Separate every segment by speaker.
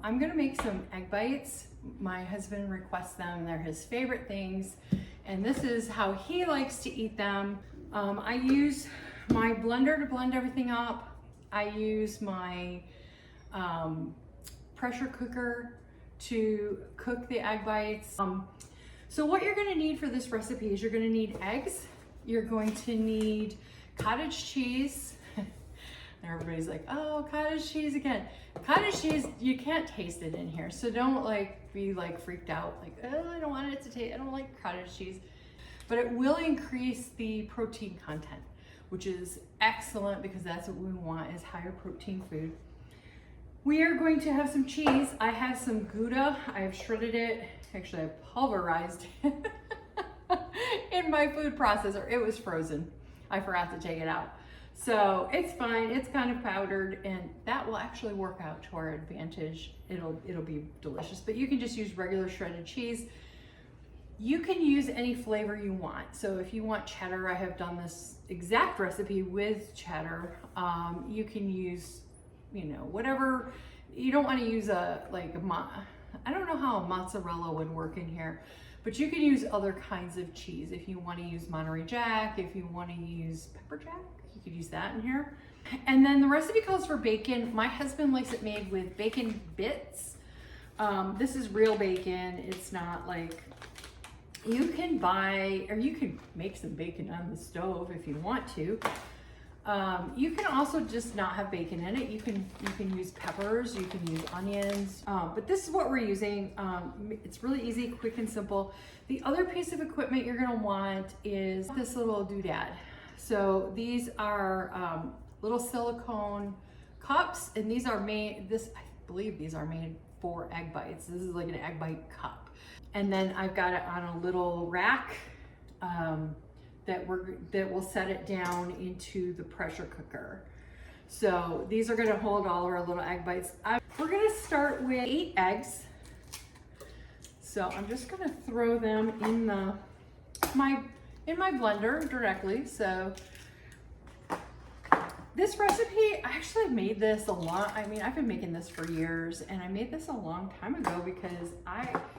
Speaker 1: I'm gonna make some egg bites. My husband requests them, they're his favorite things, and this is how he likes to eat them. I use my blender to blend everything up. I use my pressure cooker to cook the egg bites. So what you're gonna need for this recipe is you're gonna need eggs, you're going to need cottage cheese. Everybody's like, oh, cottage cheese again. Cottage cheese, you can't taste it in here, so don't be freaked out, like, oh, I don't want it to taste, I don't like cottage cheese. But it will increase the protein content, which is excellent because that's what we want, is higher protein food. We are going to have some cheese. I have some Gouda. I've shredded it. Actually, I pulverized it in my food processor. It was frozen. I forgot to take it out. So it's fine. It's kind of powdered, and that will actually work out to our advantage. It'll be delicious, but you can just use regular shredded cheese. You can use any flavor you want. So if you want cheddar, I have done this exact recipe with cheddar. You can use, whatever. You don't want to use I don't know how a mozzarella would work in here, but you can use other kinds of cheese. If you want to use Monterey Jack, if you want to use pepper jack, you could use that in here. And then the recipe calls for bacon. My husband likes it made with bacon bits. This is real bacon. It's not like, you can buy, or you can make some bacon on the stove if you want to. You can also just not have bacon in it. You can use peppers, you can use onions, but this is what we're using. It's really easy, quick and simple. The other piece of equipment you're gonna want is this little doodad. So these are little silicone cups, and these are made, I believe these are made for egg bites. This is like an egg bite cup. And then I've got it on a little rack that will set it down into the pressure cooker. So these are gonna hold all of our little egg bites. We're gonna start with 8 eggs. So I'm just gonna throw them in my blender directly. So this recipe, I actually made this I've been making this for years, and I made this a long time ago because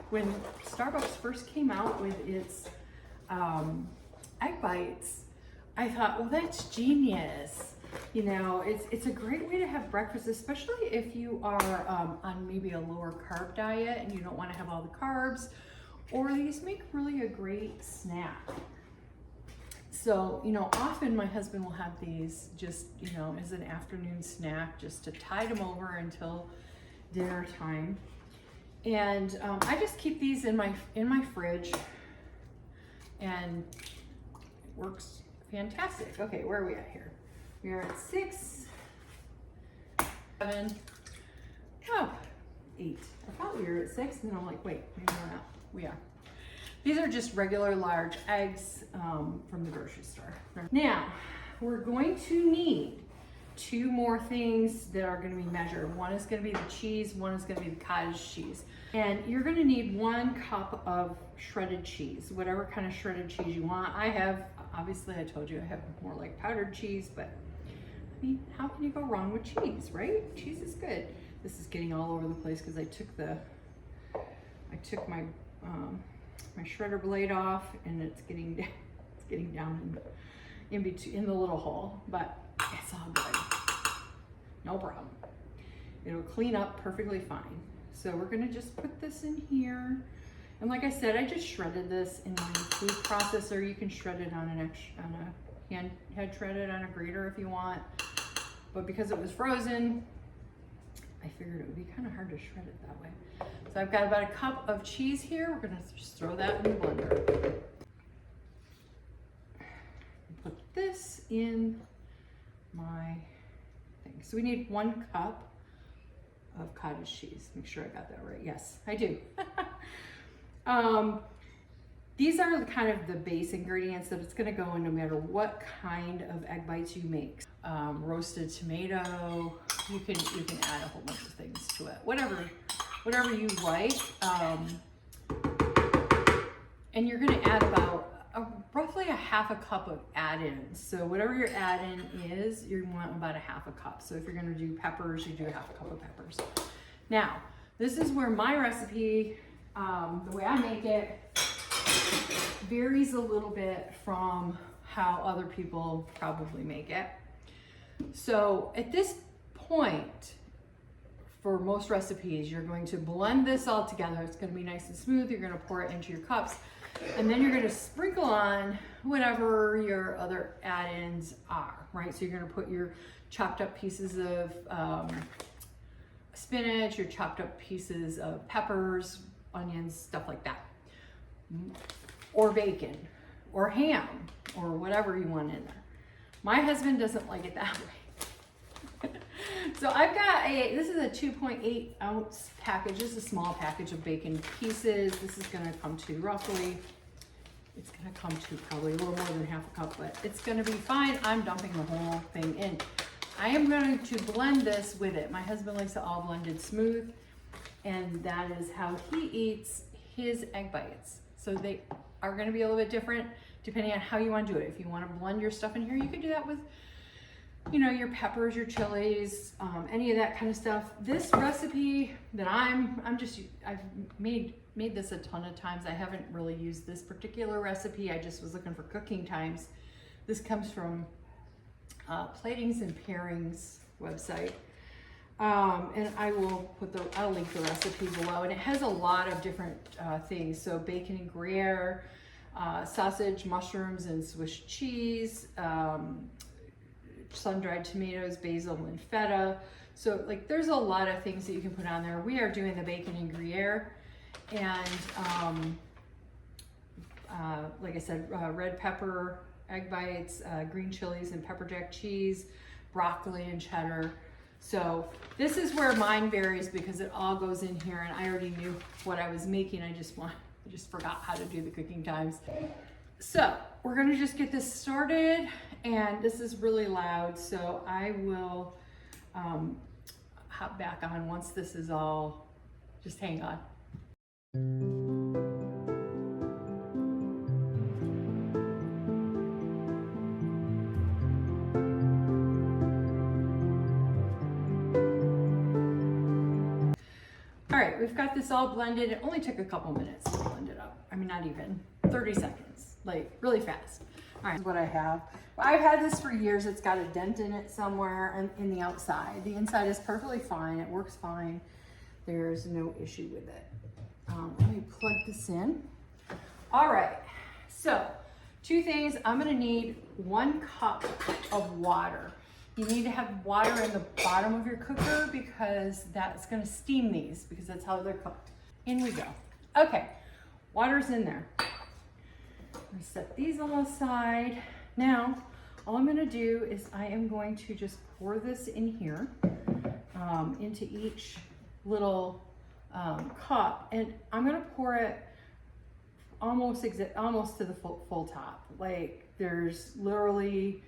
Speaker 1: when Starbucks first came out with its egg bites, I thought, well, that's genius. It's a great way to have breakfast, especially if you are on maybe a lower carb diet and you don't want to have all the carbs, or these make really a great snack. So, often my husband will have these just, as an afternoon snack, just to tide him over until dinner time. And I just keep these in my fridge, and it works fantastic. Okay, where are we at here? We are at 6, 7, 8. I thought we were at 6, and then I'm like, wait, maybe we're not. We are. These are just regular large eggs from the grocery store. Now, we're going to need 2 more things that are gonna be measured. One is gonna be the cheese, one is gonna be the cottage cheese. And you're gonna need 1 cup of shredded cheese, whatever kind of shredded cheese you want. Obviously I told you I have more like powdered cheese, but I mean, how can you go wrong with cheese, right? Cheese is good. This is getting all over the place because I took my shredder blade off, and it's getting down in between, in the little hole, but it's all good. No problem. It'll clean up perfectly fine. So we're gonna just put this in here. And like I said, I just shredded this in my food processor. You can shred it on head shred it on a grater if you want. But because it was frozen, I figured it would be kind of hard to shred it that way. So I've got about a cup of cheese here. We're gonna just throw that in the blender. Put this in my thing. So we need 1 cup of cottage cheese. Make sure I got that right. Yes, I do. These are kind of the base ingredients that it's gonna go in no matter what kind of egg bites you make. Roasted tomato, you can add a whole bunch of things to it. Whatever you like. And you're gonna add about roughly a half a cup of add-ins. So whatever your add-in is, you want about a half a cup. So if you're gonna do peppers, you do a half a cup of peppers. Now, This is where my recipe, the way I make it, varies a little bit from how other people probably make it. So at this point, for most recipes, you're going to blend this all together. It's going to be nice and smooth. You're going to pour it into your cups, and then you're going to sprinkle on whatever your other add-ins are, right? So you're going to put your chopped up pieces of spinach, your chopped up pieces of peppers, onions, stuff like that, or bacon, or ham, or whatever you want in there. My husband doesn't like it that way. So I've got this is a 2.8 ounce package. This is a small package of bacon pieces. This is gonna come to roughly, it's gonna come to probably a little more than half a cup, but it's gonna be fine. I'm dumping the whole thing in. I am going to blend this with it. My husband likes it all blended smooth, and that is how he eats his egg bites. So they are gonna be a little bit different depending on how you wanna do it. If you wanna blend your stuff in here, you could do that with, you know, your peppers, your chilies, any of that kind of stuff. This recipe that I've made this a ton of times. I haven't really used this particular recipe. I just was looking for cooking times. This comes from Platings and Pairings website. And I'll link the recipe below. And it has a lot of different things. So bacon and Gruyere, sausage, mushrooms, and Swiss cheese, sun-dried tomatoes, basil, and feta. So like there's a lot of things that you can put on there. We are doing the bacon and Gruyere, and like I said, red pepper, egg bites, green chilies and pepper jack cheese, broccoli and cheddar. So this is where mine varies because it all goes in here, and I already knew what I was making. I just forgot how to do the cooking times. So we're gonna just get this started, and this is really loud, so I will hop back on once this is all, just hang on. All right, we've got this all blended. It only took a couple minutes to blend it up. I mean, not even 30 seconds, like really fast. All right, what I have. I've had this for years. It's got a dent in it somewhere in the outside. The inside is perfectly fine. It works fine. There's no issue with it. Let me plug this in. All right, so 2 things. I'm gonna need 1 cup of water. You need to have water in the bottom of your cooker because that's gonna steam these, because that's how they're cooked. In we go. Okay, water's in there. I'm gonna set these on the side. Now, all I'm gonna do is I am going to just pour this in here into each little cup, and I'm gonna pour it almost to the full top. Like there's literally,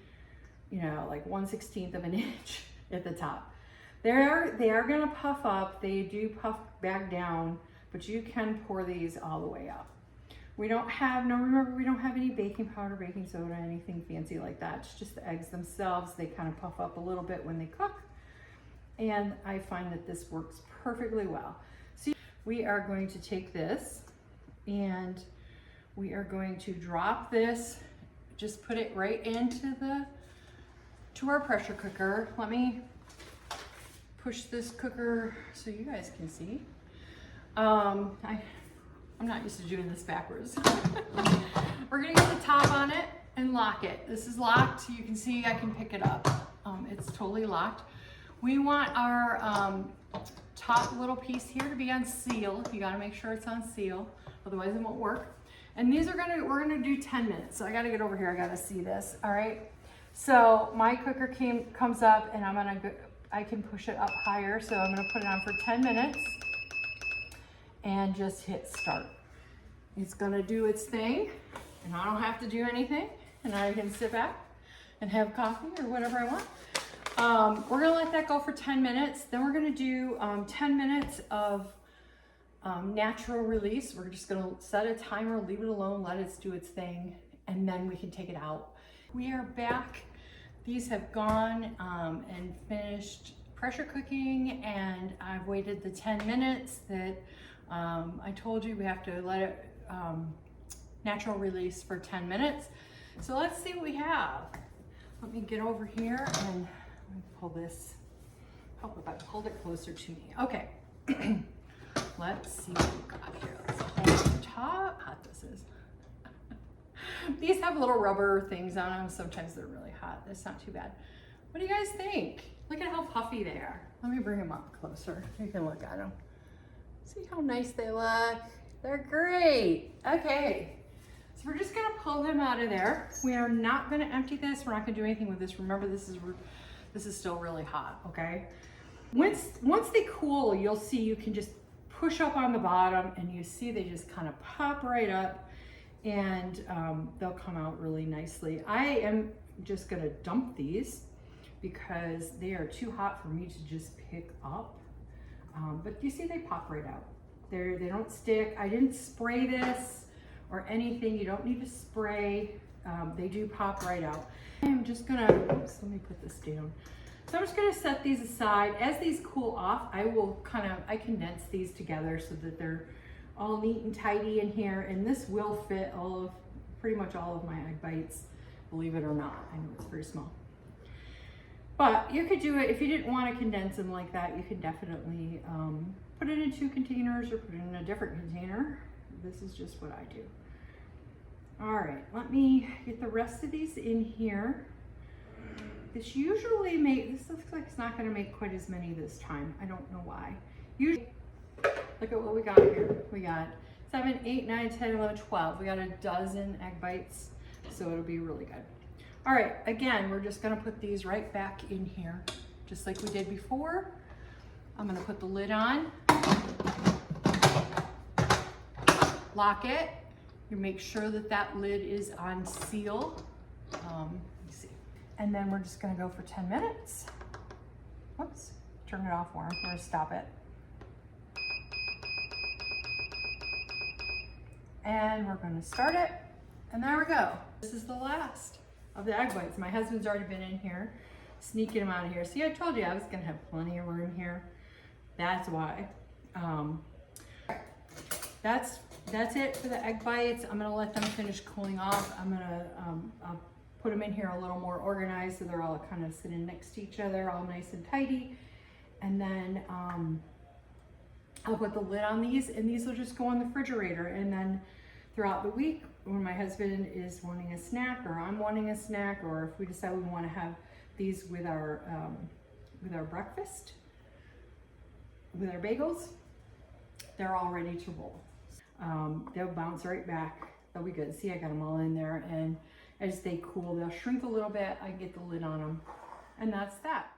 Speaker 1: you know, like 1/16 of an inch at the top. They are gonna puff up. They do puff back down, but you can pour these all the way up. Remember, we don't have any baking powder, baking soda, anything fancy like that. It's just the eggs themselves. They kind of puff up a little bit when they cook. And I find that this works perfectly well. So we are going to take this and we are going to drop this, just put it right into to our pressure cooker. Let me push this cooker so you guys can see. I'm not used to doing this backwards. We're gonna get the top on it and lock it. This is locked. You can see I can pick it up. It's totally locked. We want our top little piece here to be on seal. You gotta make sure it's on seal, otherwise it won't work. And these we're gonna do 10 minutes. So I gotta get over here, I gotta see this, all right? So my cooker comes up, and I can push it up higher. So I'm gonna put it on for 10 minutes and just hit start. It's gonna do its thing, and I don't have to do anything, and I can sit back and have coffee or whatever I want. We're gonna let that go for 10 minutes. Then we're gonna do 10 minutes of natural release. We're just gonna set a timer, leave it alone, let it do its thing, and then we can take it out. We are back. These have gone and finished pressure cooking, and I've waited the 10 minutes that I told you we have to let it natural release for 10 minutes. So let's see what we have. Let me get over here and let me pull this. Oh, if I pulled it closer to me. Okay. Let's see what we got here. Let's hold the top. Hot this is. These have little rubber things on them. Sometimes they're really hot. That's not too bad. What do you guys think? Look at how puffy they are. Let me bring them up closer. You can look at them. See how nice they look? They're great. Okay. So we're just gonna pull them out of there. We are not gonna empty this. We're not gonna do anything with this. Remember, this is still really hot, okay? Once they cool, you'll see you can just push up on the bottom and you see they just kind of pop right up, and they'll come out really nicely. I am just gonna dump these because they are too hot for me to just pick up. But you see they pop right out. They don't stick. I didn't spray this or anything. You don't need to spray. They do pop right out. I'm just gonna, oops, let me put this down. So I'm just gonna set these aside. As these cool off, I condense these together so that they're all neat and tidy in here, and this will fit pretty much all of my egg bites, believe it or not. I know it's very small. But you could do it, if you didn't want to condense them like that, you could definitely put it in 2 containers or put it in a different container. This is just what I do. All right, let me get the rest of these in here. This looks like it's not gonna make quite as many this time. I don't know why. Usually, look at what we got here. We got 7, 8, 9, 10, 11, 12. We got a dozen egg bites, so it'll be really good. All right, again, we're just gonna put these right back in here, just like we did before. I'm gonna put the lid on, lock it. You make sure that that lid is on seal. Let me see. And then we're just gonna go for 10 minutes. Whoops, turn it off, Warren. We're gonna stop it. And we're gonna start it. And there we go. This is the last of the egg whites. My husband's already been in here, sneaking them out of here. See, I told you I was gonna have plenty of room here. That's why. That's it for the egg bites. I'm gonna let them finish cooling off. I'm gonna I'll put them in here a little more organized so they're all kind of sitting next to each other, all nice and tidy. And then I'll put the lid on these, and these will just go in the refrigerator. And then throughout the week, when my husband is wanting a snack, or I'm wanting a snack, or if we decide we want to have these with our breakfast, with our bagels, they're all ready to roll. They'll bounce right back. They'll be good. See, I got them all in there, and as they cool, they'll shrink a little bit. I get the lid on them, and that's that.